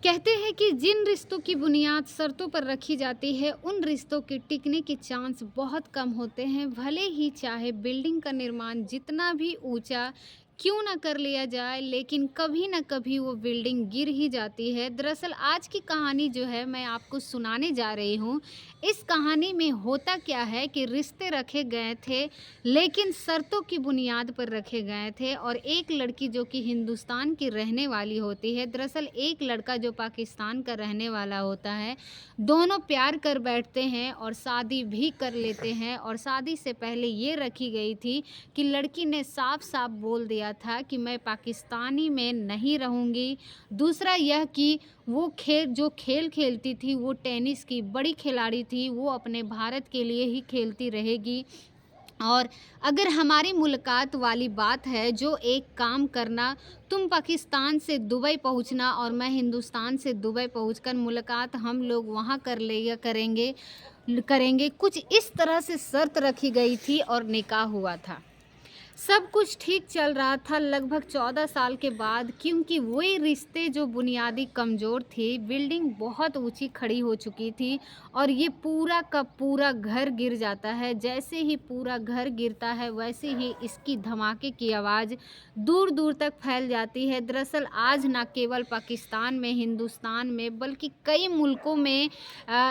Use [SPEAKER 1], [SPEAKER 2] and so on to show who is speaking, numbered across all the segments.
[SPEAKER 1] कहते हैं कि जिन रिश्तों की बुनियाद शर्तों पर रखी जाती है उन रिश्तों के टिकने के चांस बहुत कम होते हैं। भले ही चाहे बिल्डिंग का निर्माण जितना भी ऊंचा क्यों ना कर लिया जाए, लेकिन कभी ना कभी वो बिल्डिंग गिर ही जाती है। दरअसल आज की कहानी जो है मैं आपको सुनाने जा रही हूँ। इस कहानी में होता क्या है कि रिश्ते रखे गए थे, लेकिन शर्तों की बुनियाद पर रखे गए थे। और एक लड़की जो कि हिंदुस्तान की रहने वाली होती है, दरअसल एक लड़का जो पाकिस्तान का रहने वाला होता है। दोनों प्यार कर बैठते हैं और शादी भी कर लेते हैं। और शादी से पहले ये रखी गई थी कि लड़की ने साफ-साफ बोल दिया था कि मैं पाकिस्तानी में नहीं रहूँगी। दूसरा यह कि वो खेल खेलती थी, वो टेनिस की बड़ी खिलाड़ी थी, वो अपने भारत के लिए ही खेलती रहेगी। और अगर हमारी मुलाकात वाली बात है, जो एक काम करना, तुम पाकिस्तान से दुबई पहुंचना और मैं हिंदुस्तान से दुबई पहुंचकर मुलाकात हम लोग वहां कर लिया करेंगे। कुछ इस तरह से शर्त रखी गई थी और निकाह हुआ था। सब कुछ ठीक चल रहा था लगभग 14 साल के बाद, क्योंकि वही रिश्ते जो बुनियादी कमज़ोर थे। बिल्डिंग बहुत ऊंची खड़ी हो चुकी थी और ये पूरा का पूरा घर गिर जाता है। जैसे ही पूरा घर गिरता है वैसे ही इसकी धमाके की आवाज़ दूर दूर तक फैल जाती है। दरअसल आज ना केवल पाकिस्तान में, हिंदुस्तान में, बल्कि कई मुल्कों में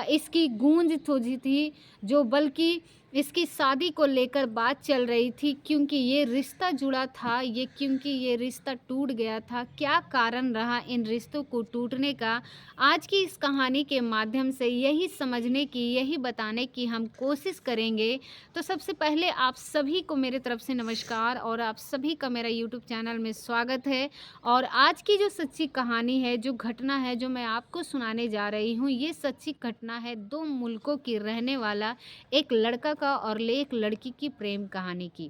[SPEAKER 1] इसकी गूंज थोजी थी, जो बल्कि इसकी शादी को लेकर बात चल रही थी, क्योंकि ये रिश्ता जुड़ा था, क्योंकि ये रिश्ता टूट गया था। क्या कारण रहा इन रिश्तों को टूटने का? आज की इस कहानी के माध्यम से यही समझने की, यही बताने की हम कोशिश करेंगे। तो सबसे पहले आप सभी को मेरे तरफ से नमस्कार और आप सभी का मेरा यूट्यूब चैनल में स्वागत है। और आज की जो सच्ची कहानी है, जो घटना है, जो मैं आपको सुनाने जा रही हूँ, ये सच्ची घटना है दो मुल्कों की रहने वाला एक लड़का का और एक लड़की की प्रेम कहानी की,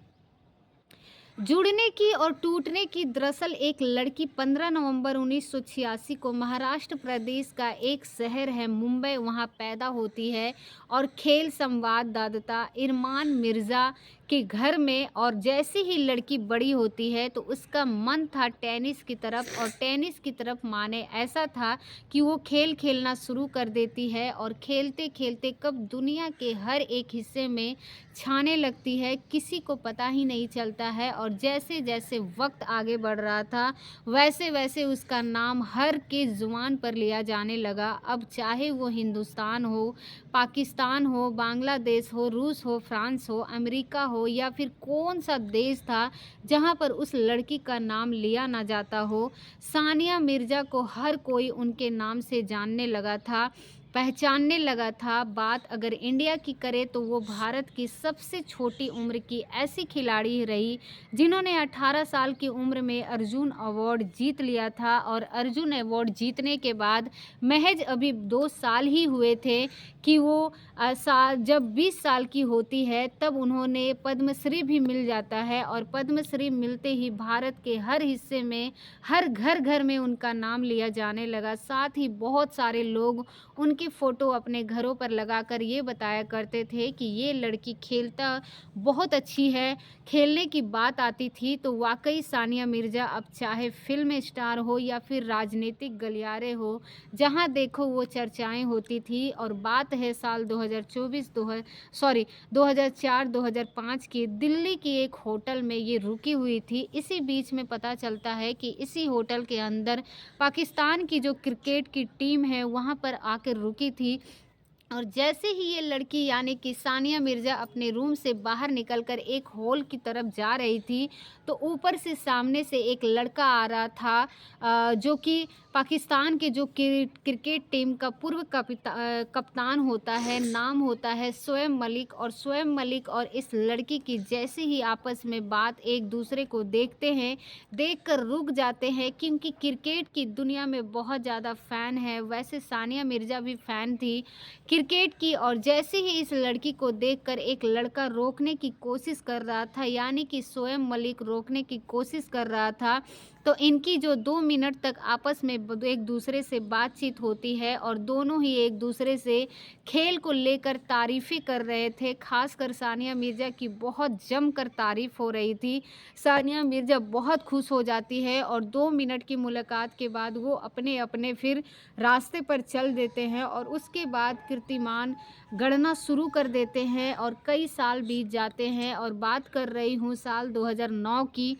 [SPEAKER 1] जुड़ने की और टूटने की। दरअसल एक लड़की 15 नवंबर 1986 को महाराष्ट्र प्रदेश का एक शहर है मुंबई, वहां पैदा होती है और खेल संवाददाता इरमान मिर्ज़ा के घर में। और जैसे ही लड़की बड़ी होती है तो उसका मन था टेनिस की तरफ, और टेनिस की तरफ माने ऐसा था कि वो खेल खेलना शुरू कर देती है और खेलते खेलते कब दुनिया के हर एक हिस्से में छाने लगती है, किसी को पता ही नहीं चलता है। और जैसे जैसे वक्त आगे बढ़ रहा था वैसे वैसे उसका नाम हर के ज़ुबान पर लिया जाने लगा। अब चाहे वो हिंदुस्तान हो, पाकिस्तान हो, बांग्लादेश हो, रूस हो, फ्रांस हो, अमेरिका हो, या फिर कौन सा देश था जहाँ पर उस लड़की का नाम लिया ना जाता हो, सानिया मिर्ज़ा को हर कोई उनके नाम से जानने लगा था, पहचानने लगा था। बात अगर इंडिया की करें तो वो भारत की सबसे छोटी उम्र की ऐसी खिलाड़ी रही जिन्होंने 18 साल की उम्र में अर्जुन अवार्ड जीत लिया था। और अर्जुन अवार्ड जीतने के बाद महज अभी 2 साल ही हुए थे कि वो जब 20 साल की होती है तब उन्होंने पद्मश्री भी मिल जाता है। और पद्मश्री मिलते ही भारत के हर हिस्से में, हर घर घर में उनका नाम लिया जाने लगा। साथ ही बहुत सारे लोग उनकी फ़ोटो अपने घरों पर लगाकर ये बताया करते थे कि ये लड़की खेलता बहुत अच्छी है। खेलने की बात आती थी तो वाक़ई सानिया मिर्ज़ा अब चाहे फ़िल्म स्टार हो या फिर राजनीतिक गलियारे हो, जहाँ देखो वो चर्चाएँ होती थी। और बात है साल 2024 सॉरी 2004-2005 की, दिल्ली की एक होटल में ये रुकी हुई थी। इसी बीच में पता चलता है कि इसी होटल के अंदर पाकिस्तान की जो क्रिकेट की टीम है वहाँ पर आकर रुकी थी। और जैसे ही ये लड़की यानी कि सानिया मिर्ज़ा अपने रूम से बाहर निकलकर एक हॉल की तरफ जा रही थी, तो ऊपर से सामने से एक लड़का आ रहा था, जो कि पाकिस्तान के जो क्रिकेट टीम का पूर्व कप्तान होता है, नाम होता है शोएब मलिक। और शोएब मलिक और इस लड़की की जैसे ही आपस में बात, एक दूसरे को देखते हैं, देखकर रुक जाते हैं, क्योंकि क्रिकेट की दुनिया में बहुत ज़्यादा फ़ैन है। वैसे सानिया मिर्ज़ा भी फ़ैन थी क्रिकेट की। और जैसे ही इस लड़की को देखकर एक लड़का रोकने की कोशिश कर रहा था, यानी कि शोएब मलिक रोकने की कोशिश कर रहा था, तो इनकी जो 2 मिनट तक आपस में एक दूसरे से बातचीत होती है और दोनों ही एक दूसरे से खेल को लेकर तारीफ़ें कर रहे थे। ख़ासकर सानिया मिर्ज़ा की बहुत जमकर तारीफ़ हो रही थी। सानिया मिर्ज़ा बहुत खुश हो जाती है और 2 मिनट की मुलाकात के बाद वो अपने-अपने फिर रास्ते पर चल देते हैं और उसके बाद कीर्तिमान गणना शुरू कर देते हैं और कई साल बीत जाते हैं और बात कर रही हूँ साल 2009 की।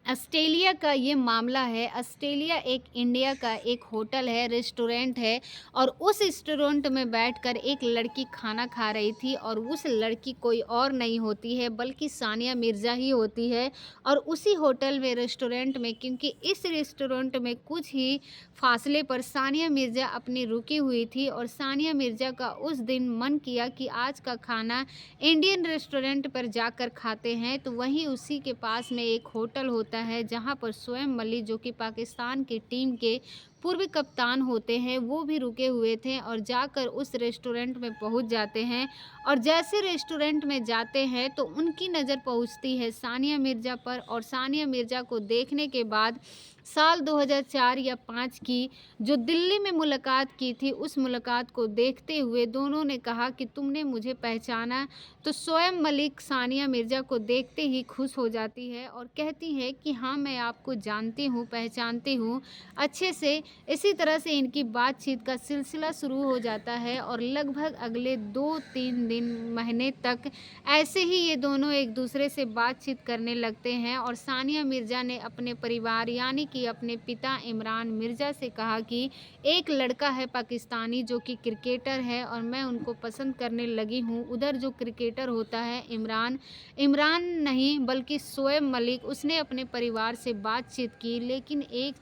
[SPEAKER 1] ऑस्ट्रेलिया का ये मामला है। ऑस्ट्रेलिया एक इंडिया का एक होटल है, रेस्टोरेंट है और उस रेस्टोरेंट में बैठकर एक लड़की खाना खा रही थी और उस लड़की कोई और नहीं होती है बल्कि सानिया मिर्ज़ा ही होती है। और उसी होटल में रेस्टोरेंट में, क्योंकि इस रेस्टोरेंट में कुछ ही फासले पर सानिया मिर्ज़ा अपनी रुकी हुई थी और सानिया मिर्ज़ा का उस दिन मन किया कि आज का खाना इंडियन रेस्टोरेंट पर जाकर खाते हैं। तो वहीं उसी के पास में एक होटल होता है जहां पर शोएब मलिक, जो कि पाकिस्तान की टीम के पूर्व कप्तान होते हैं, वो भी रुके हुए थे और जाकर उस रेस्टोरेंट में पहुंच जाते हैं। और जैसे रेस्टोरेंट में जाते हैं तो उनकी नज़र पहुंचती है सानिया मिर्ज़ा पर और सानिया मिर्ज़ा को देखने के बाद साल 2004 या 5 की जो दिल्ली में मुलाकात की थी, उस मुलाकात को देखते हुए दोनों ने कहा कि तुमने मुझे पहचाना। तो शोएब मलिक सानिया मिर्ज़ा को देखते ही खुश हो जाती है और कहती है कि हाँ, मैं आपको जानती हूँ, पहचानती हूँ अच्छे से। इसी तरह से इनकी बातचीत का सिलसिला शुरू हो जाता है और लगभग अगले 2-3 दिन, महीने तक ऐसे ही ये दोनों एक दूसरे से बातचीत करने लगते हैं। और सानिया मिर्ज़ा ने अपने परिवार यानी कि अपने पिता इमरान मिर्ज़ा से कहा कि एक लड़का है पाकिस्तानी जो कि क्रिकेटर है और मैं उनको पसंद करने लगी हूँ। उधर जो क्रिकेटर होता है इमरान, इमरान नहीं बल्कि शोएब मलिक, उसने अपने परिवार से बातचीत की, लेकिन एक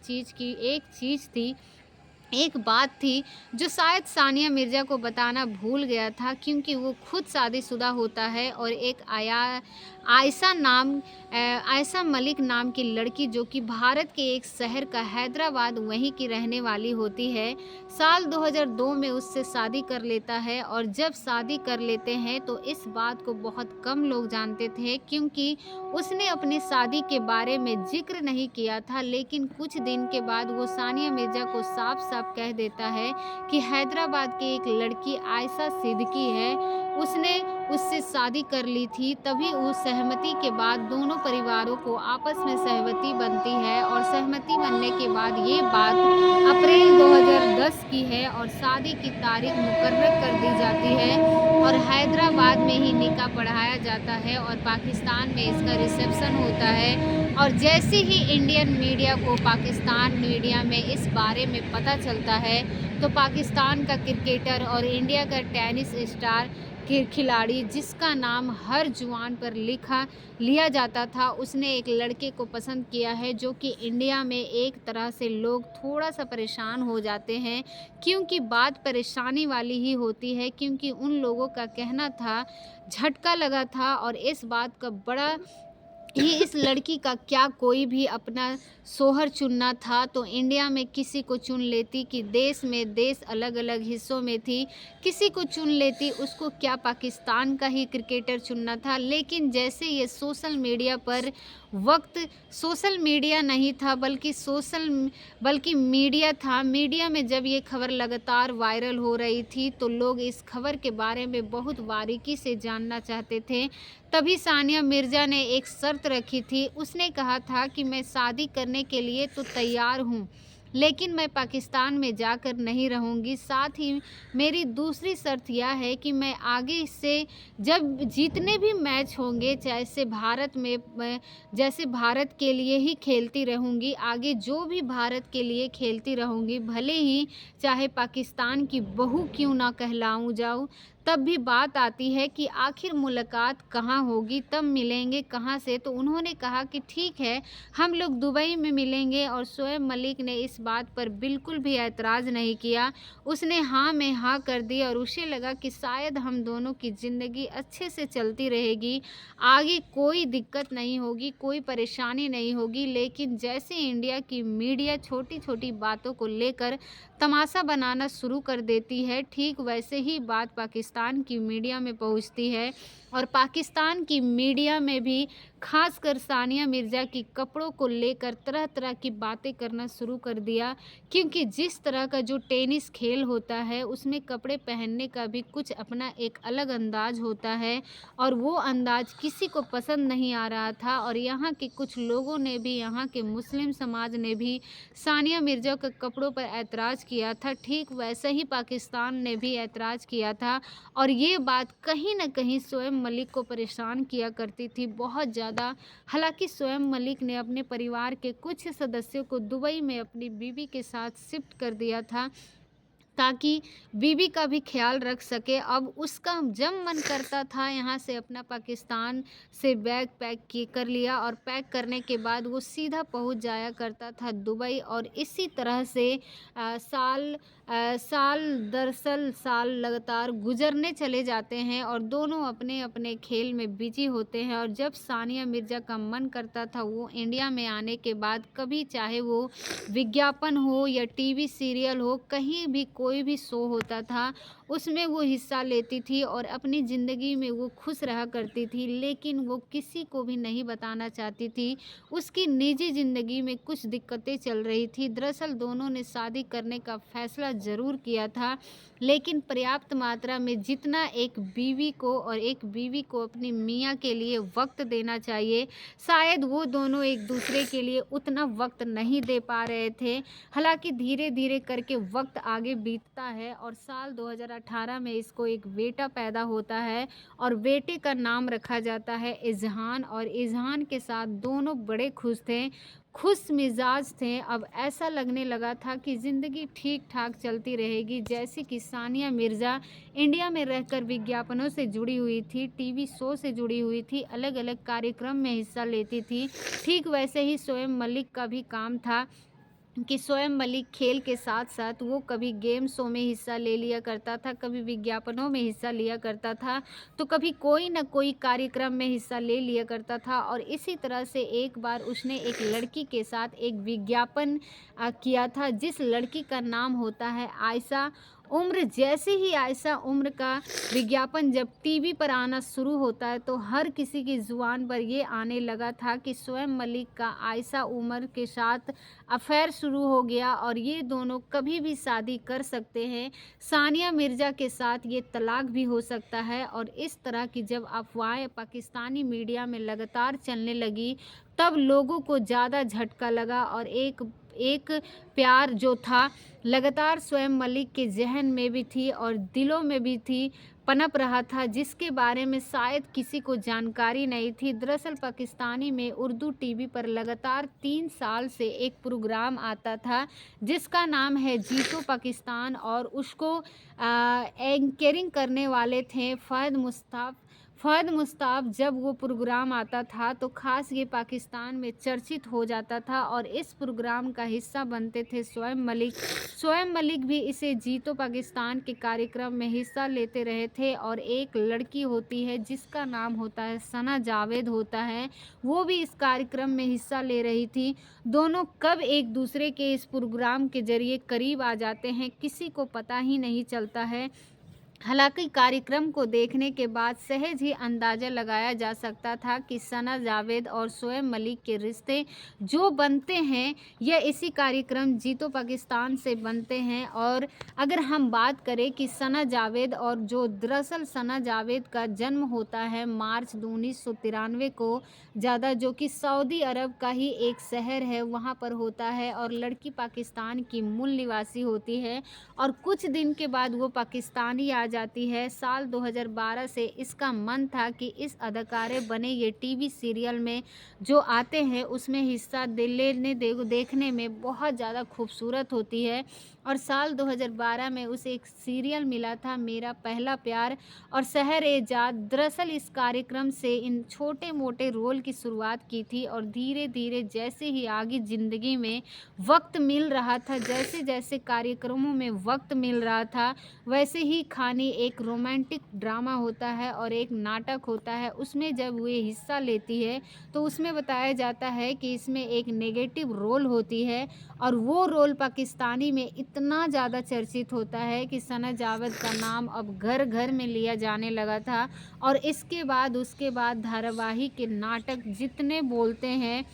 [SPEAKER 1] चीज़ थी, एक बात थी जो शायद सानिया मिर्ज़ा को बताना भूल गया था, क्योंकि वो खुद शादीशुदा होता है और एक आयशा मलिक नाम की लड़की, जो कि भारत के एक शहर का हैदराबाद वहीं की रहने वाली होती है, साल 2002 में उससे शादी कर लेता है। और जब शादी कर लेते हैं तो इस बात को बहुत कम लोग जानते थे, क्योंकि उसने अपनी शादी के बारे में ज़िक्र नहीं किया था। लेकिन कुछ दिन के बाद वो सानिया मिर्ज़ा को साफ-साफ कह देता है कि हैदराबाद की एक लड़की आयशा सिद्दीकी है, उसने उससे शादी कर ली थी। तभी उस सहमति के बाद दोनों परिवारों को आपस में सहमति बनती है और सहमति बनने के बाद ये बात अप्रैल 2010 की है और शादी की तारीख मुकर्रर कर दी जाती है और हैदराबाद में ही निकाह पढ़ाया जाता है और पाकिस्तान में इसका रिसेप्शन होता है। और जैसे ही इंडियन मीडिया को पाकिस्तान मीडिया में इस बारे में पता चलता है, तो पाकिस्तान का क्रिकेटर और इंडिया का टेनिस स्टार खिलाड़ी, जिसका नाम हर जुबान पर लिया जाता था, उसने एक लड़के को पसंद किया है, जो कि इंडिया में एक तरह से लोग थोड़ा-सा परेशान हो जाते हैं, क्योंकि बात परेशानी वाली ही होती है, क्योंकि उन लोगों का कहना था, झटका लगा था और इस बात का बड़ा ही इस लड़की का क्या कोई भी अपना शोहर चुनना था तो इंडिया में किसी को चुन लेती, कि देश अलग-अलग हिस्सों में थी, किसी को चुन लेती, उसको क्या पाकिस्तान का ही क्रिकेटर चुनना था। लेकिन जैसे ये सोशल मीडिया पर सोशल मीडिया नहीं था बल्कि मीडिया था। मीडिया में जब ये खबर लगातार वायरल हो रही थी तो लोग इस खबर के बारे में बहुत बारीकी से जानना चाहते थे। तभी सानिया मिर्ज़ा ने एक शर्त रखी थी। उसने कहा था कि मैं शादी करने के लिए तो तैयार हूँ, लेकिन मैं पाकिस्तान में जाकर नहीं रहूँगी। साथ ही मेरी दूसरी शर्त यह है कि मैं आगे से जब जितने भी मैच होंगे, जैसे भारत के लिए ही खेलती रहूँगी, आगे जो भी भारत के लिए खेलती रहूँगी, भले ही चाहे पाकिस्तान की बहू क्यों ना कहलाऊँ जाऊँ। तब भी बात आती है कि आखिर मुलाकात कहाँ होगी, तब मिलेंगे कहाँ से। तो उन्होंने कहा कि ठीक है, हम लोग दुबई में मिलेंगे और शोएब मलिक ने इस बात पर बिल्कुल भी ऐतराज़ नहीं किया। उसने हाँ में हाँ कर दी और उसे लगा कि शायद हम दोनों की ज़िंदगी अच्छे से चलती रहेगी, आगे कोई दिक्कत नहीं होगी, कोई परेशानी नहीं होगी। लेकिन जैसे इंडिया की मीडिया छोटी-छोटी बातों को लेकर तमाशा बनाना शुरू कर देती है, ठीक वैसे ही बात पाकिस्तान की मीडिया में पहुंचती है और पाकिस्तान की मीडिया में भी खासकर सानिया मिर्ज़ा की कपड़ों को लेकर तरह-तरह की बातें करना शुरू कर दिया, क्योंकि जिस तरह का जो टेनिस खेल होता है, उसमें कपड़े पहनने का भी कुछ अपना एक अलग अंदाज़ होता है और वो अंदाज़ किसी को पसंद नहीं आ रहा था और यहाँ के कुछ लोगों ने भी, यहाँ के मुस्लिम समाज ने भी सानिया मिर्ज़ा के कपड़ों पर ऐतराज़ किया था। ठीक वैसे ही पाकिस्तान ने भी ऐतराज़ किया था और ये बात कहीं न कहीं शोएब मलिक को परेशान किया करती थी बहुत ज़्यादा। हालाँकि शोएब मलिक ने अपने परिवार के कुछ सदस्यों को दुबई में अपनी बीवी के साथ शिफ्ट कर दिया था, ताकि बीवी का भी ख़्याल रख सके। अब उसका जब मन करता था यहाँ से अपना पाकिस्तान से बैग पैक की कर लिया और पैक करने के बाद वो सीधा पहुँच जाया करता था दुबई और इसी तरह से साल दरअसल साल लगातार गुज़रने चले जाते हैं और दोनों अपने-अपने खेल में बिज़ी होते हैं। और जब सानिया मिर्ज़ा का मन करता था वो इंडिया में आने के बाद कभी चाहे वो विज्ञापन हो या टीवी सीरियल हो, कहीं भी कोई भी शो होता था, उसमें वो हिस्सा लेती थी और अपनी ज़िंदगी में वो खुश रहा करती थी। लेकिन वो किसी को भी नहीं बताना चाहती थी, उसकी निजी ज़िंदगी में कुछ दिक्कतें चल रही थी। दरअसल दोनों ने शादी करने का फ़ैसला ज़रूर किया था, लेकिन पर्याप्त मात्रा में जितना एक बीवी को और एक बीवी को अपनी मियाँ के लिए वक़्त देना चाहिए, शायद वो दोनों एक-दूसरे के लिए उतना वक़्त नहीं दे पा रहे थे। हालाँकि धीरे-धीरे करके वक़्त आगे बीतता है और साल 2018 में इसको एक बेटा पैदा होता है और बेटे का नाम रखा जाता है इज़हान और इज़हान के साथ दोनों बड़े खुश थे, खुश मिज़ाज थे। अब ऐसा लगने लगा था कि ज़िंदगी ठीक-ठाक चलती रहेगी, जैसे कि सानिया मिर्ज़ा इंडिया में रहकर विज्ञापनों से जुड़ी हुई थी, टीवी शो से जुड़ी हुई थी, अलग-अलग कार्यक्रम में हिस्सा लेती थी। ठीक वैसे ही शोएब मलिक का भी काम था कि शोएब मलिक खेल के साथ-साथ वो कभी गेम शो में हिस्सा ले लिया करता था, कभी विज्ञापनों में हिस्सा लिया करता था, तो कभी कोई न कोई कार्यक्रम में हिस्सा ले लिया करता था। और इसी तरह से एक बार उसने एक लड़की के साथ एक विज्ञापन किया था, जिस लड़की का नाम होता है आयशा उम्र। जैसे ही आयशा उम्र का विज्ञापन जब टीवी पर आना शुरू होता है, तो हर किसी की ज़ुबान पर ये आने लगा था कि शोएब मलिक का आयशा उमर के साथ अफ़ेयर शुरू हो गया और ये दोनों कभी भी शादी कर सकते हैं। सानिया मिर्ज़ा के साथ ये तलाक भी हो सकता है। और इस तरह की जब अफ़वाहें पाकिस्तानी मीडिया में लगातार चलने लगी, तब लोगों को ज़्यादा झटका लगा और एक एक प्यार जो था लगातार शोएब मलिक के ज़हन में भी थी और दिलों में भी थी, पनप रहा था, जिसके बारे में शायद किसी को जानकारी नहीं थी। दरअसल पाकिस्तानी में उर्दू टीवी पर लगातार 3 साल से एक प्रोग्राम आता था, जिसका नाम है जीतो पाकिस्तान और उसको एंकरिंग करने वाले थे फ़हद मुश्ताक़। जब वो प्रोग्राम आता था तो ख़ास ये पाकिस्तान में चर्चित हो जाता था और इस प्रोग्राम का हिस्सा बनते थे शोएब मलिक। शोएब मलिक भी इसे जीतो पाकिस्तान के कार्यक्रम में हिस्सा लेते रहे थे और एक लड़की होती है जिसका नाम होता है सना जावेद होता है, वो भी इस कार्यक्रम में हिस्सा ले रही थी। दोनों कब एक दूसरे के इस प्रोग्राम के ज़रिए करीब आ जाते हैं, किसी को पता ही नहीं चलता है। हालाँकि कार्यक्रम को देखने के बाद सहज ही अंदाज़ा लगाया जा सकता था कि सना जावेद और शोएब मलिक के रिश्ते जो बनते हैं, यह इसी कार्यक्रम जीतो पाकिस्तान से बनते हैं। और अगर हम बात करें कि सना जावेद और जो दरअसल सना जावेद का जन्म होता है मार्च 1993 को, ज़्यादा जो कि सऊदी अरब का ही एक शहर है वहाँ पर होता है और लड़की पाकिस्तान की मूल निवासी होती है और कुछ दिन के बाद वो पाकिस्तानी आ जाती है। साल 2012 से इसका मन था कि इस अदाकारे बने ये टीवी सीरियल में जो आते हैं उसमें हिस्सा देखने में बहुत ज़्यादा खूबसूरत होती है। और साल 2012 में उसे एक सीरियल मिला था मेरा पहला प्यार और शहर-ए-जाद। दरअसल इस कार्यक्रम से इन छोटे-मोटे रोल की शुरुआत की थी और धीरे-धीरे जैसे ही आगे ज़िंदगी में वक़्त मिल रहा था, जैसे-जैसे कार्यक्रमों में वक़्त मिल रहा था, वैसे ही खाने पाकिस्तानी एक रोमांटिक ड्रामा होता है और एक नाटक होता है, उसमें जब वो हिस्सा लेती है तो उसमें बताया जाता है कि इसमें एक नेगेटिव रोल होती है और वो रोल पाकिस्तानी में इतना ज़्यादा चर्चित होता है कि सना जावेद का नाम अब घर-घर में लिया जाने लगा था। और इसके बाद उसके बाद धारावाहिक के नाटक जितने बोलते हैं,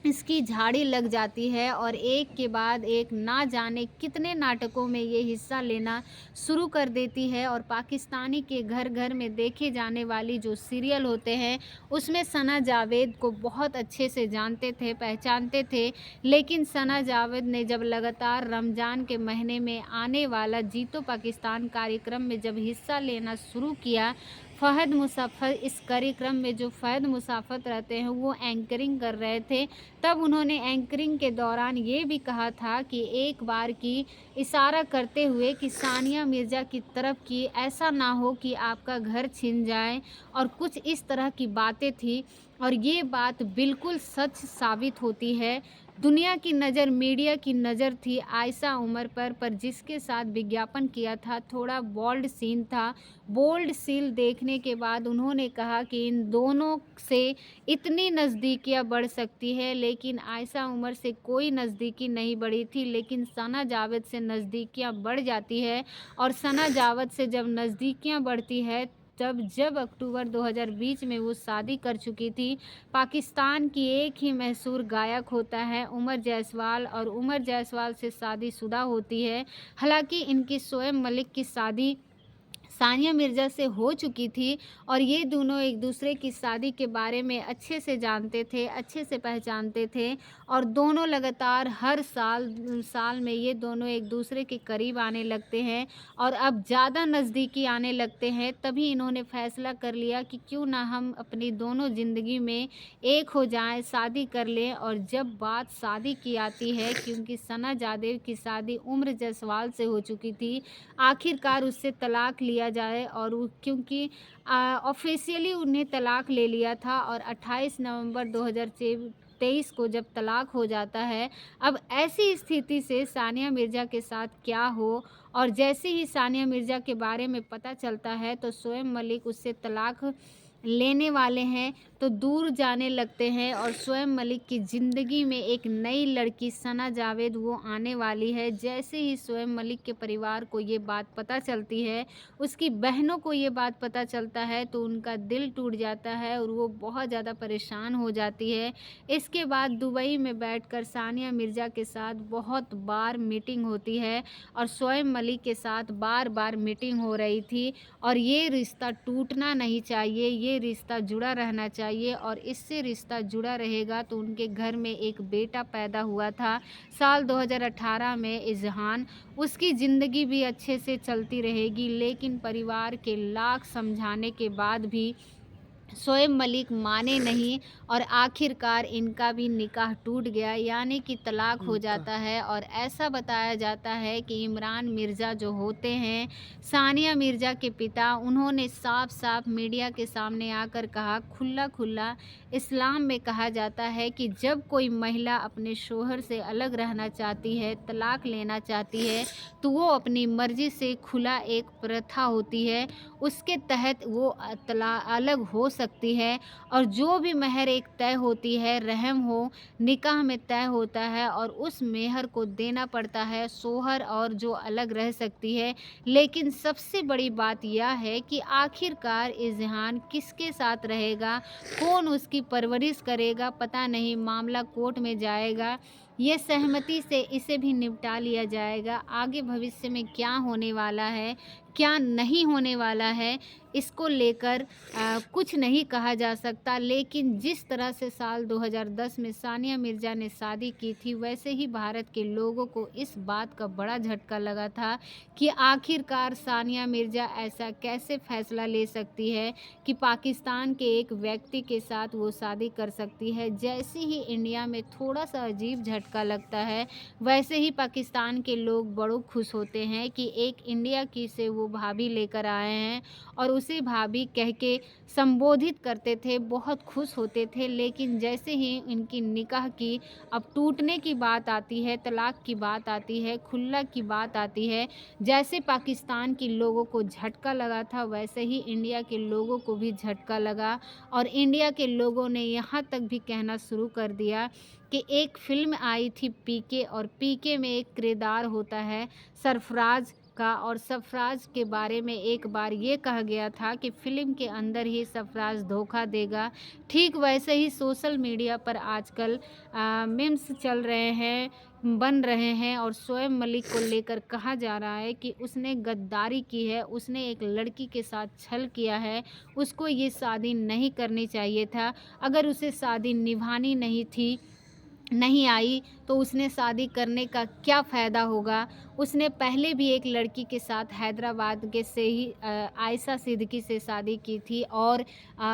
[SPEAKER 1] इसकी झाड़ी लग जाती है और एक के बाद एक ना जाने कितने नाटकों में ये हिस्सा लेना शुरू कर देती है। और पाकिस्तानी के घर-घर में देखे जाने वाली जो सीरियल होते हैं, उसमें सना जावेद को बहुत अच्छे से जानते थे, पहचानते थे। लेकिन सना जावेद ने जब लगातार रमज़ान के महीने में आने वाला जीतो पाकिस्तान कार्यक्रम में जब हिस्सा लेना शुरू किया, फ़हद मुशफ़्फ़र इस कार्यक्रम में जो फ़हद मुशफ़्फ़र रहते हैं, वो एंकरिंग कर रहे थे। तब उन्होंने एंकरिंग के दौरान ये भी कहा था कि एक बार की इशारा करते हुए कि सानिया मिर्ज़ा की तरफ कि ऐसा ना हो कि आपका घर छिन जाए, और कुछ इस तरह की बातें थी। और ये बात बिल्कुल सच साबित होती है। दुनिया की नज़र, मीडिया की नज़र थी आयशा उमर पर जिसके साथ विज्ञापन किया था, थोड़ा बोल्ड सीन था। बोल्ड सीन देखने के बाद उन्होंने कहा कि इन दोनों से इतनी नज़दीकियाँ बढ़ सकती है, लेकिन आयशा उमर से कोई नज़दीकी नहीं बढ़ी थी, लेकिन सना जावेद से नज़दीकियाँ बढ़ जाती है। और सना जावेद से जब नज़दीकियाँ बढ़ती है, तब जब अक्टूबर 2020 में वो शादी कर चुकी थी, पाकिस्तान की एक ही मशहूर गायक होता है उमर जायसवाल, और उमर जायसवाल से शादीशुदा होती है। हालाँकि इनकी शोएब मलिक की शादी सानिया मिर्ज़ा से हो चुकी थी और ये दोनों एक दूसरे की शादी के बारे में अच्छे से जानते थे, अच्छे से पहचानते थे। और दोनों लगातार हर साल साल में ये दोनों एक दूसरे के करीब आने लगते हैं और अब ज़्यादा नज़दीकी आने लगते हैं। तभी इन्होंने फ़ैसला कर लिया कि क्यों ना हम अपनी दोनों ज़िंदगी में एक हो जाएँ, शादी कर लें। और जब बात शादी की आती है, क्योंकि सना जावेद की शादी उम्र जायसवाल से हो चुकी थी, आखिरकार उससे तलाक लिया जाए, और वो क्योंकि ऑफ़िशियली उन्हें तलाक ले लिया था और 28 नवंबर 2023 को जब तलाक हो जाता है। अब ऐसी स्थिति से सानिया मिर्ज़ा के साथ क्या हो, और जैसे ही सानिया मिर्ज़ा के बारे में पता चलता है तो शोएब मलिक उससे तलाक लेने वाले हैं, तो दूर जाने लगते हैं। और शोएब मलिक की ज़िंदगी में एक नई लड़की सना जावेद वो आने वाली है। जैसे ही शोएब मलिक के परिवार को ये बात पता चलती है, उसकी बहनों को ये बात पता चलता है, तो उनका दिल टूट जाता है और वो बहुत ज़्यादा परेशान हो जाती है। इसके बाद दुबई में बैठकर सानिया मिर्ज़ा के साथ बहुत बार मीटिंग होती है और शोएब मलिक के साथ बार-बार मीटिंग हो रही थी। और ये रिश्ता टूटना नहीं चाहिए, ये रिश्ता जुड़ा रहना चाहिए, और इससे रिश्ता जुड़ा रहेगा। तो उनके घर में एक बेटा पैदा हुआ था साल 2018 में, इज़हान। उसकी ज़िंदगी भी अच्छे से चलती रहेगी, लेकिन परिवार के लाख समझाने के बाद भी शोएब मलिक माने नहीं और आखिरकार इनका भी निकाह टूट गया, यानी कि तलाक हो
[SPEAKER 2] का
[SPEAKER 1] जाता है। और ऐसा बताया जाता है कि इमरान मिर्ज़ा जो होते हैं, सानिया मिर्ज़ा के पिता, उन्होंने साफ-साफ मीडिया के सामने आकर कहा, खुला-खुला, इस्लाम में कहा जाता है कि जब कोई महिला अपने शौहर से अलग रहना चाहती है, तलाक लेना चाहती है, तो वो अपनी मर्ज़ी से, खुला एक प्रथा होती है, उसके तहत वो तला अलग हो सकती है। और जो भी मेहर एक तय होती है, रहम हो, निकाह में तय होता है और उस मेहर को देना पड़ता है शौहर, और जो अलग रह सकती है। लेकिन सबसे बड़ी बात यह है कि आखिरकार इज़हान किसके साथ रहेगा, कौन उसकी परवरिश करेगा, पता नहीं। मामला कोर्ट में जाएगा, ये सहमति से इसे भी निपटा लिया जाएगा। आगे भविष्य में क्या होने वाला है, क्या नहीं होने वाला है, इसको लेकर कुछ नहीं कहा जा सकता। लेकिन जिस तरह से साल 2010 में सानिया मिर्ज़ा ने शादी की थी, वैसे ही भारत के लोगों को इस बात का बड़ा झटका लगा था कि आखिरकार सानिया मिर्ज़ा ऐसा कैसे फ़ैसला ले सकती है कि पाकिस्तान के एक व्यक्ति के साथ वो शादी कर सकती है। जैसे ही इंडिया में थोड़ा-सा अजीब झटका लगता है, वैसे ही पाकिस्तान के लोग बड़े खुश होते हैं कि एक इंडिया की से वो वो भाभी लेकर आए हैं और उसे भाभी कह के संबोधित करते थे, बहुत खुश होते थे। लेकिन जैसे ही इनकी निकाह की अब टूटने की बात आती है, तलाक की बात आती है, खुल्ला की बात आती है, जैसे पाकिस्तान के लोगों को झटका लगा था वैसे ही इंडिया के लोगों को भी झटका लगा और इंडिया के लोगों ने यहाँ तक भी कहना शुरू कर दिया कि एक फ़िल्म आई थी पीके और पीके में एक किरदार होता है सरफराज का और सरफराज के बारे में एक बार ये कहा गया था कि फ़िल्म के अंदर ही सरफराज धोखा देगा। ठीक वैसे ही सोशल मीडिया पर आजकल मीम्स चल रहे हैं, बन रहे हैं और शोएब मलिक को लेकर कहा जा रहा है कि उसने गद्दारी की है, उसने एक लड़की के साथ छल किया है, उसको ये शादी नहीं करनी चाहिए था। अगर उसे शादी निभानी नहीं आई तो उसने शादी करने का क्या फ़ायदा होगा। उसने पहले भी एक लड़की के साथ हैदराबाद के से ही आयशा सिद्दीकी से शादी की थी और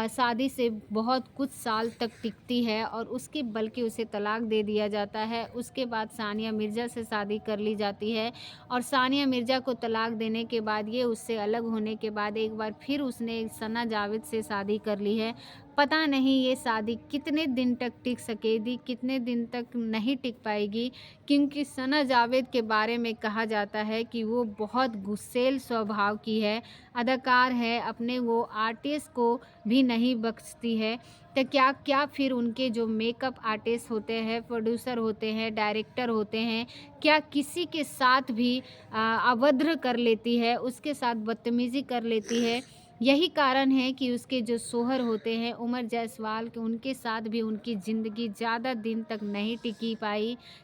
[SPEAKER 1] शादी से बहुत कुछ साल तक टिकती है और उसके बल्कि उसे तलाक दे दिया जाता है। उसके बाद सानिया मिर्ज़ा से शादी कर ली जाती है और सानिया मिर्ज़ा को तलाक देने के बाद ये उससे अलग होने के बाद एक बार फिर उसने सना जावेद से शादी कर ली है। पता नहीं ये शादी कितने दिन तक टिक सकेगी, कितने दिन तक नहीं टिक पाएगी, क्योंकि सना जावेद के बारे में कहा जाता है कि वो बहुत गुस्सैल स्वभाव की है, अदाकार है, अपने वो आर्टिस्ट को भी नहीं बख्शती है। तो क्या फिर उनके जो मेकअप आर्टिस्ट होते हैं, प्रोड्यूसर होते हैं, डायरेक्टर होते हैं, क्या किसी के साथ भी अभद्र कर लेती है, उसके साथ बदतमीज़ी कर लेती है। यही कारण है कि उसके जो शौहर होते हैं उमर जायसवाल के उनके साथ भी उनकी ज़िंदगी ज़्यादा दिन तक नहीं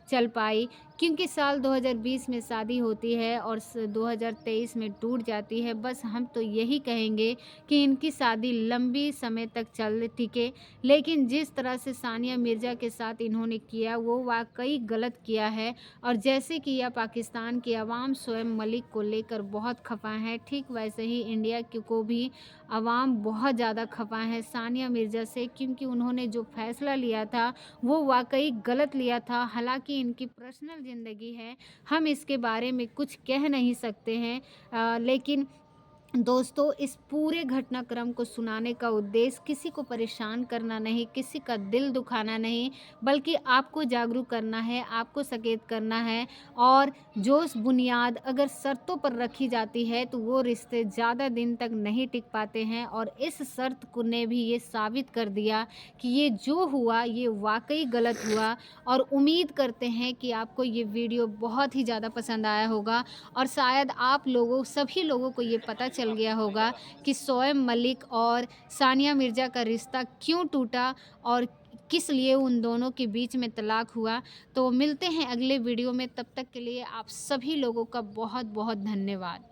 [SPEAKER 1] चल पाई, क्योंकि साल 2020 में शादी होती है और 2023 में टूट जाती है। बस हम तो यही कहेंगे कि इनकी शादी लंबी समय तक चल टिके, लेकिन जिस तरह से सानिया मिर्ज़ा के साथ इन्होंने किया वो वाकई गलत किया है और जैसे कि यह पाकिस्तान की आवाम शोएब मलिक को लेकर बहुत खफा है, ठीक वैसे ही इंडिया को भी आवाम बहुत ज़्यादा खफा है सानिया मिर्ज़ा से, क्योंकि उन्होंने जो फ़ैसला लिया था वो वाकई गलत लिया था। हालांकि इनकी पर्सनल ज़िंदगी है, हम इसके बारे में कुछ कह नहीं सकते हैं, लेकिन दोस्तों इस पूरे घटनाक्रम को सुनाने का उद्देश्य किसी को परेशान करना नहीं, किसी का दिल दुखाना नहीं, बल्कि आपको जागरूक करना है, आपको सचेत करना है। और जो बुनियाद अगर शर्तों पर रखी जाती है तो वो रिश्ते ज़्यादा दिन तक नहीं टिक पाते हैं और इस शर्त को ने भी ये साबित कर दिया कि ये जो हुआ ये वाकई गलत हुआ। और उम्मीद करते हैं कि आपको ये वीडियो बहुत ही ज़्यादा पसंद आया होगा और शायद आप लोगों सभी लोगों को ये पता चल गया होगा कि शोएब मलिक और सानिया मिर्ज़ा का रिश्ता क्यों टूटा और किस लिए उन दोनों के बीच में तलाक हुआ। तो मिलते हैं अगले वीडियो में, तब तक के लिए आप सभी लोगों का बहुत बहुत धन्यवाद।